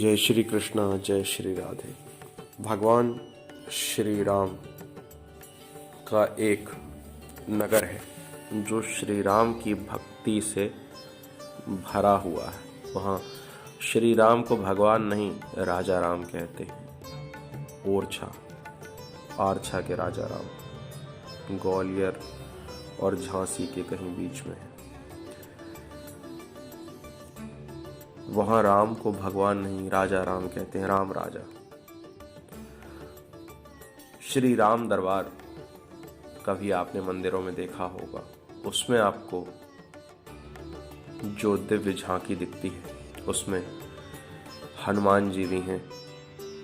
जय श्री कृष्णा, जय श्री राधे। भगवान श्री राम का एक नगर है जो श्री राम की भक्ति से भरा हुआ है। वहाँ श्री राम को भगवान नहीं राजा राम कहते हैं। ओरछा, आरछा के राजा राम ग्वालियर और झांसी के कहीं बीच में है। वहां राम को भगवान नहीं राजा राम कहते हैं, राम राजा। श्री राम दरबार कभी आपने मंदिरों में देखा होगा, उसमें आपको जो दिव्य झांकी दिखती है उसमें हनुमान जी भी हैं,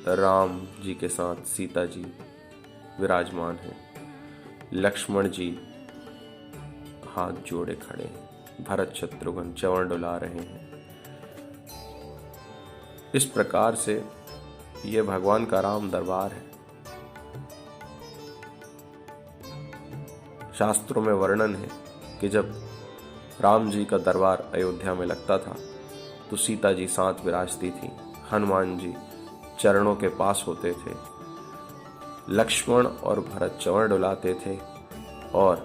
राम जी के साथ सीता जी विराजमान हैं, लक्ष्मण जी हाथ जोड़े खड़े हैं, भरत शत्रुघ्न चंवर डुला रहे हैं। इस प्रकार से यह भगवान का राम दरबार है। शास्त्रों में वर्णन है कि जब राम जी का दरबार अयोध्या में लगता था तो सीता जी साथ विराजती थी, हनुमान जी चरणों के पास होते थे, लक्ष्मण और भरत चंवर डुलाते थे और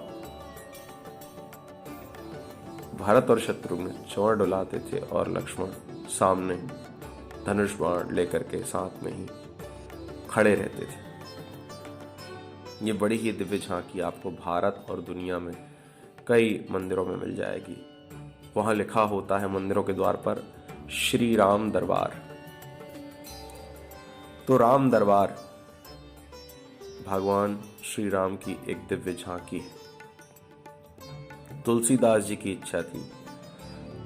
भरत और शत्रुघ्न चंवर डुलाते थे और लक्ष्मण सामने धनुष बाण लेकर के साथ में ही खड़े रहते थे। ये बड़ी ही दिव्य झांकी आपको भारत और दुनिया में कई मंदिरों में मिल जाएगी। वहां लिखा होता है मंदिरों के द्वार पर श्री राम दरबार। तो राम दरबार भगवान श्री राम की एक दिव्य झांकी है। तुलसीदास जी की इच्छा थी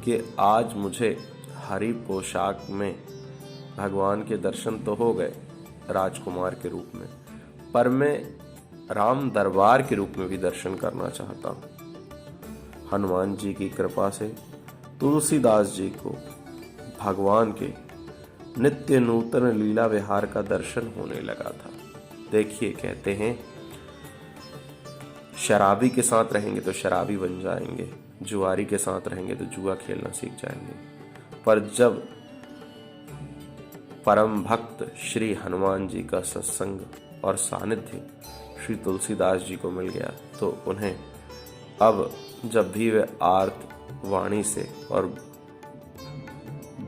कि आज मुझे हरी पोशाक में भगवान के दर्शन तो हो गए राजकुमार के रूप में, पर मैं राम दरबार के रूप में भी दर्शन करना चाहता हूं। हनुमान जी की कृपा से तुलसीदास जी को भगवान के नित्य नूतन लीला विहार का दर्शन होने लगा था। देखिए, कहते हैं शराबी के साथ रहेंगे तो शराबी बन जाएंगे, जुआरी के साथ रहेंगे तो जुआ खेलना सीख जाएंगे, पर जब परम भक्त श्री हनुमान जी का सत्संग और सानिध्य श्री तुलसीदास जी को मिल गया तो उन्हें अब जब भी वे आर्त वाणी से और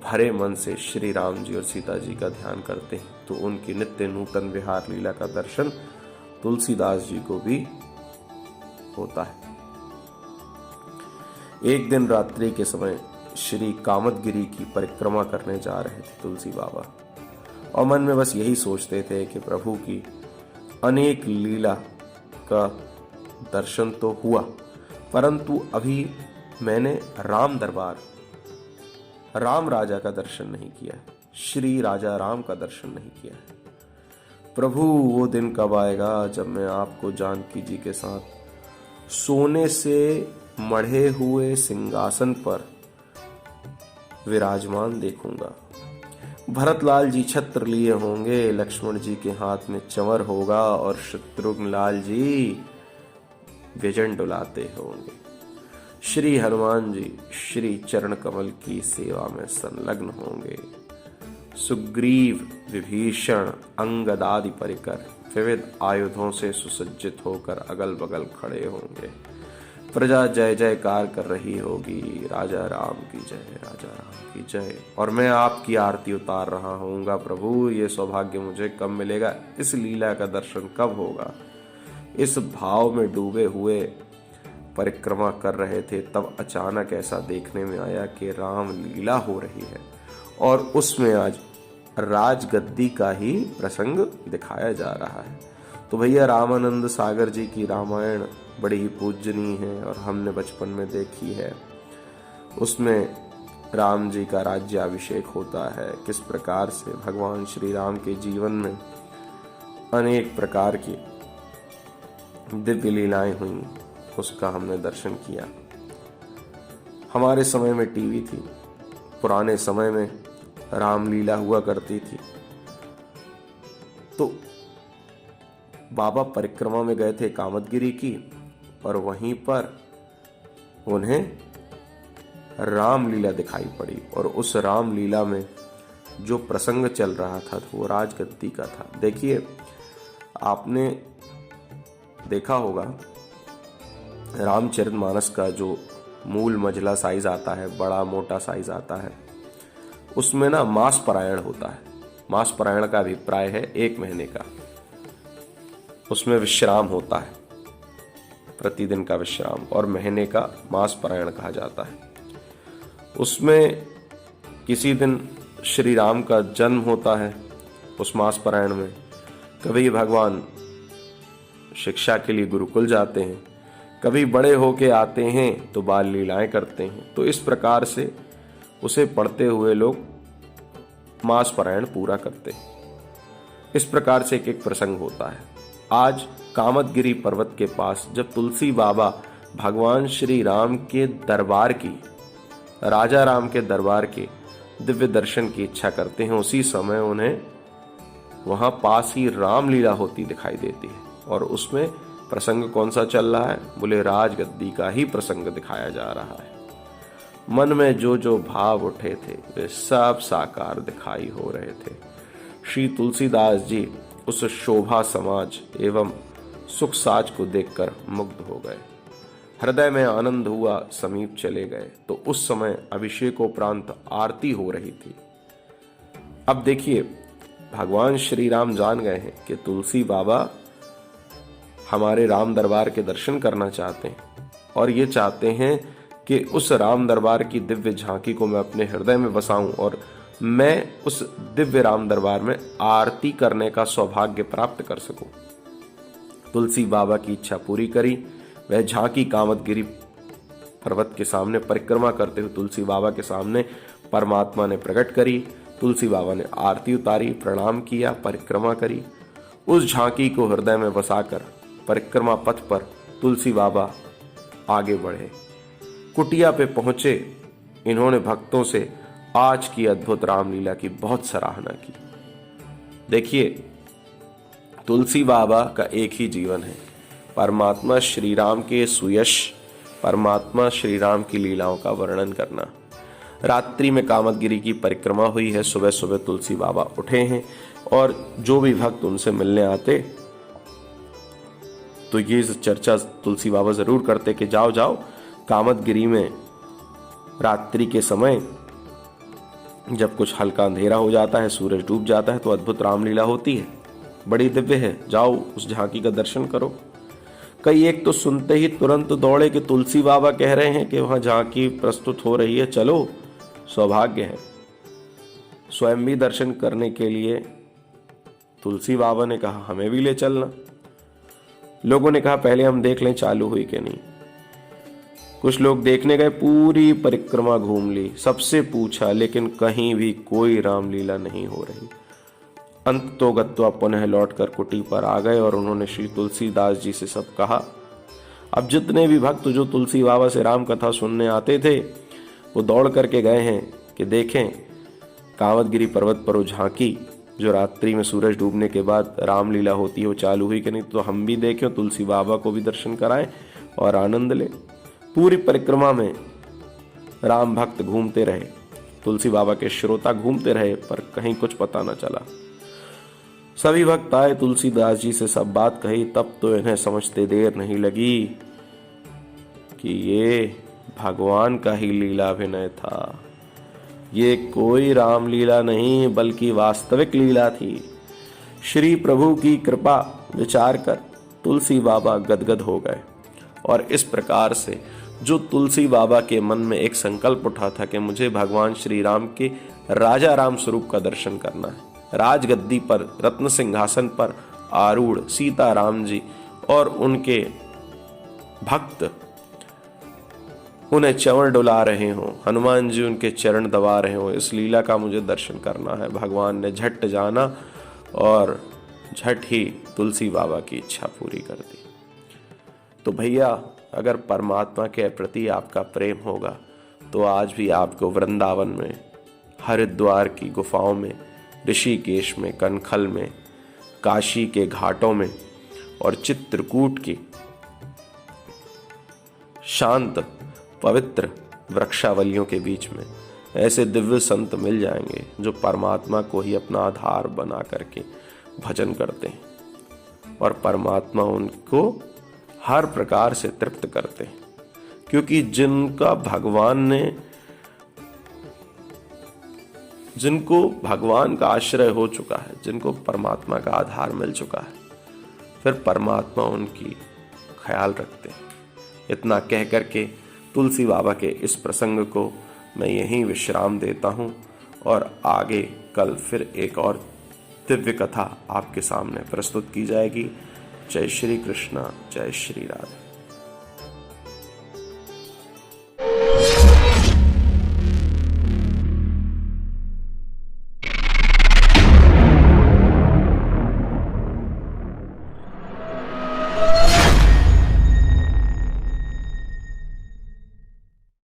भरे मन से श्री राम जी और सीता जी का ध्यान करते हैं तो उनकी नित्य नूतन विहार लीला का दर्शन तुलसीदास जी को भी होता है। एक दिन रात्रि के समय श्री कामदगिरी की परिक्रमा करने जा रहे थे तुलसी बाबा और मन में बस यही सोचते थे कि प्रभु की अनेक लीला का दर्शन तो हुआ, परंतु अभी मैंने राम दरबार, राम राजा का दर्शन नहीं किया है, श्री राजा राम का दर्शन नहीं किया है। प्रभु वो दिन कब आएगा जब मैं आपको जानकी जी के साथ सोने से मढ़े हुए सिंहासन पर विराजमान देखूंगा। भरतलाल जी छत्र लिए होंगे, लक्ष्मण जी के हाथ में चंवर होगा और शत्रुघ्न लाल जी व्यजन डुलाते होंगे। श्री हनुमान जी श्री चरण कमल की सेवा में संलग्न होंगे। सुग्रीव, विभीषण, अंगद आदि परिकर विविध आयुधों से सुसज्जित होकर अगल बगल खड़े होंगे। प्रजा जय जयकार कर रही होगी, राजा राम की जय, राजा राम की जय, और मैं आपकी आरती उतार रहा होऊंगा। प्रभु ये सौभाग्य मुझे कब मिलेगा, इस लीला का दर्शन कब होगा। इस भाव में डूबे हुए परिक्रमा कर रहे थे, तब अचानक ऐसा देखने में आया कि राम लीला हो रही है और उसमें आज राजगद्दी का ही प्रसंग दिखाया जा रहा है। तो भैया रामानंद सागर जी की रामायण बड़ी ही पूजनीय है और हमने बचपन में देखी है। उसमें राम जी का राज्याभिषेक होता है, किस प्रकार से भगवान श्री राम के जीवन में अनेक प्रकार की दिव्य लीलाएं हुई, उसका हमने दर्शन किया। हमारे समय में टीवी थी, पुराने समय में रामलीला हुआ करती थी। तो बाबा परिक्रमा में गए थे कामदगिरी की और वहीं पर उन्हें रामलीला दिखाई पड़ी और उस रामलीला में जो प्रसंग चल रहा था वो राजगद्दी का था। देखिए, आपने देखा होगा रामचरितमानस का जो मूल मजला साइज आता है, बड़ा मोटा साइज आता है, उसमें ना मास पारायण होता है। मास पारायण का अभिप्राय है 1 महीने का। उसमें विश्राम होता है, प्रतिदिन का विश्राम, और महीने का मास पारायण कहा जाता है। उसमें किसी दिन श्री राम का जन्म होता है उस मास पारायण में। कभी भगवान शिक्षा के लिए गुरुकुल जाते हैं, कभी बड़े होके आते हैं तो बाल लीलाएं करते हैं। तो इस प्रकार से उसे पढ़ते हुए लोग मास पारायण पूरा करते हैं। इस प्रकार से एक एक प्रसंग होता है। आज कामदगिरी पर्वत के पास जब तुलसी बाबा भगवान श्री राम के दरबार की, राजा राम के दरबार के दिव्य दर्शन की इच्छा करते हैं, उसी समय उन्हें वहां पास ही रामलीला होती दिखाई देती है। और उसमें प्रसंग कौन सा चल रहा है? बोले राजगद्दी का ही प्रसंग दिखाया जा रहा है। मन में जो जो भाव उठे थे वे सब साकार दिखाई हो रहे थे। श्री तुलसीदास जी उस शोभा समाज एवं सुख साज को देखकर मुग्ध हो गए। हृदय में आनंद हुआ, समीप चले गए। तो उस समय अभिषेकोपरांत आरती हो रही थी। अब देखिए, भगवान श्री राम जान गए हैं कि तुलसी बाबा हमारे राम दरबार के दर्शन करना चाहते हैं, और ये चाहते हैं कि उस राम दरबार की दिव्य झांकी को मैं अपने हृदय में बसाऊं और मैं उस दिव्य राम दरबार में आरती करने का सौभाग्य प्राप्त कर सकूं। तुलसी बाबा की इच्छा पूरी करी। वह झांकी कामदगिरी पर्वत के सामने परिक्रमा करते हुए तुलसी बाबा के सामने परमात्मा ने प्रकट करी। तुलसी बाबा ने आरती उतारी, प्रणाम किया, परिक्रमा करी। उस झांकी को हृदय में बसाकर परिक्रमा पथ पर तुलसी बाबा आगे बढ़े। कुटिया पे पहुंचे। इन्होंने भक्तों से आज की अद्भुत रामलीला की बहुत सराहना की। देखिए, तुलसी बाबा का एक ही जीवन है, परमात्मा श्री राम के सुयश, परमात्मा श्री राम की लीलाओं का वर्णन करना। रात्रि में कामदगिरी की परिक्रमा हुई है, सुबह सुबह तुलसी बाबा उठे हैं, और जो भी भक्त उनसे मिलने आते तो ये चर्चा तुलसी बाबा जरूर करते कि जाओ जाओ, कामदगिरी में रात्रि के समय जब कुछ हल्का अंधेरा हो जाता है, सूरज डूब जाता है, तो अद्भुत रामलीला होती है, बड़ी दिव्य है, जाओ उस झांकी का दर्शन करो। कई एक तो सुनते ही तुरंत दौड़े कि तुलसी बाबा कह रहे हैं कि वहां झांकी प्रस्तुत हो रही है, चलो, सौभाग्य है। स्वयं भी दर्शन करने के लिए तुलसी बाबा ने कहा हमें भी ले चलना। लोगों ने कहा पहले हम देख लें चालू हुई कि नहीं। कुछ लोग देखने गए, पूरी परिक्रमा घूम ली, सबसे पूछा, लेकिन कहीं भी कोई रामलीला नहीं हो रही। अंत तो गत्वा पुनः लौटकर कुटी पर आ गए और उन्होंने श्री तुलसीदास जी से सब कहा। अब जितने भी भक्त जो तुलसी बाबा से राम कथा सुनने आते थे वो दौड़ करके गए हैं कि देखें कामदगिरी पर्वत पर वो झांकी जो रात्रि में सूरज डूबने के बाद रामलीला होती है वो चालू हुई कि नहीं, तो हम भी देखें, तुलसी बाबा को भी दर्शन कराएं और आनंद लें। पूरी परिक्रमा में राम भक्त घूमते रहे, तुलसी बाबा के श्रोता घूमते रहे, पर कहीं कुछ पता न चला। सभी भक्त आए, तुलसीदास जी से सब बात कही, तब तो इन्हें समझते देर नहीं लगी कि ये भगवान का ही लीला अभिनय था। ये कोई रामलीला नहीं बल्कि वास्तविक लीला थी। श्री प्रभु की कृपा विचार कर तुलसी बाबा गदगद हो गए। और इस प्रकार से जो तुलसी बाबा के मन में एक संकल्प उठा था कि मुझे भगवान श्री राम के राजा राम स्वरूप का दर्शन करना है, राजगद्दी पर रत्न सिंहासन पर आरूढ़ सीता राम जी और उनके भक्त उन्हें चंवर डुला रहे हों, हनुमान जी उनके चरण दबा रहे हों, इस लीला का मुझे दर्शन करना है। भगवान ने झट जाना और झट ही तुलसी बाबा की इच्छा पूरी कर दी। तो भैया, अगर परमात्मा के प्रति आपका प्रेम होगा तो आज भी आपको वृंदावन में, हरिद्वार की गुफाओं में, ऋषिकेश में, कनखल में, काशी के घाटों में और चित्रकूट की शांत पवित्र वृक्षावलियों के बीच में ऐसे दिव्य संत मिल जाएंगे जो परमात्मा को ही अपना आधार बना करके भजन करते हैं और परमात्मा उनको हर प्रकार से तृप्त करते हैं। क्योंकि जिनको भगवान का आश्रय हो चुका है, जिनको परमात्मा का आधार मिल चुका है, फिर परमात्मा उनकी ख्याल रखते हैं। इतना कह करके तुलसी बाबा के इस प्रसंग को मैं यहीं विश्राम देता हूँ और आगे कल फिर एक और दिव्य कथा आपके सामने प्रस्तुत की जाएगी। जय श्री कृष्ण, जय श्री राधे।